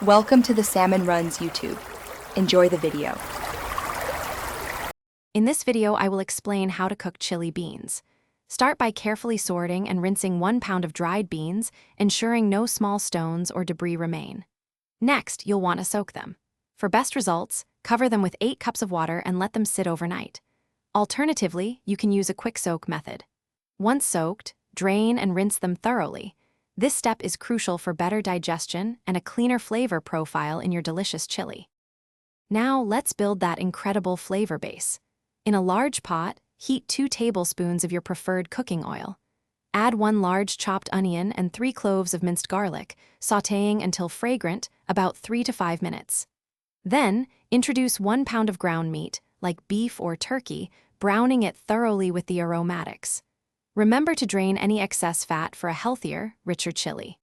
Welcome to the Salmon Runs YouTube. Enjoy the video. In this video, I will explain how to cook chili beans. Start by carefully sorting and rinsing 1 pound of dried beans, ensuring no small stones or debris remain. Next, you'll want to soak them. For best results, cover them with 8 cups of water and let them sit overnight. Alternatively, you can use a quick soak method. Once soaked, drain and rinse them thoroughly. This step is crucial for better digestion and a cleaner flavor profile in your delicious chili. Now, let's build that incredible flavor base. In a large pot, heat 2 tablespoons of your preferred cooking oil. Add 1 large chopped onion and 3 cloves of minced garlic, sautéing until fragrant, about 3 to 5 minutes. Then, introduce 1 pound of ground meat, like beef or turkey, browning it thoroughly with the aromatics. Remember to drain any excess fat for a healthier, richer chili.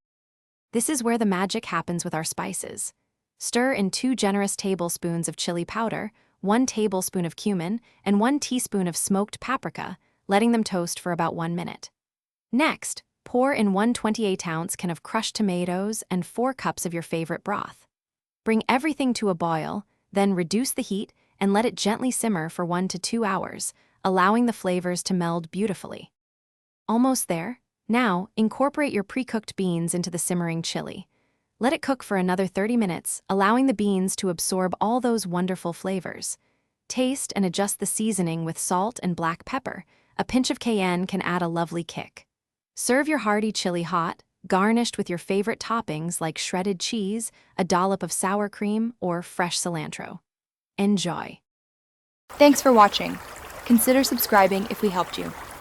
This is where the magic happens with our spices. Stir in 2 generous tablespoons of chili powder, 1 tablespoon of cumin, and 1 teaspoon of smoked paprika, letting them toast for about 1 minute. Next, pour in 1 28-ounce can of crushed tomatoes and 4 cups of your favorite broth. Bring everything to a boil, then reduce the heat and let it gently simmer for 1 to 2 hours, allowing the flavors to meld beautifully. Almost there. Now, incorporate your pre-cooked beans into the simmering chili. Let it cook for another 30 minutes, allowing the beans to absorb all those wonderful flavors. Taste and adjust the seasoning with salt and black pepper. A pinch of cayenne can add a lovely kick. Serve your hearty chili hot, garnished with your favorite toppings like shredded cheese, a dollop of sour cream, or fresh cilantro. Enjoy! Thanks for watching. Consider subscribing if we helped you.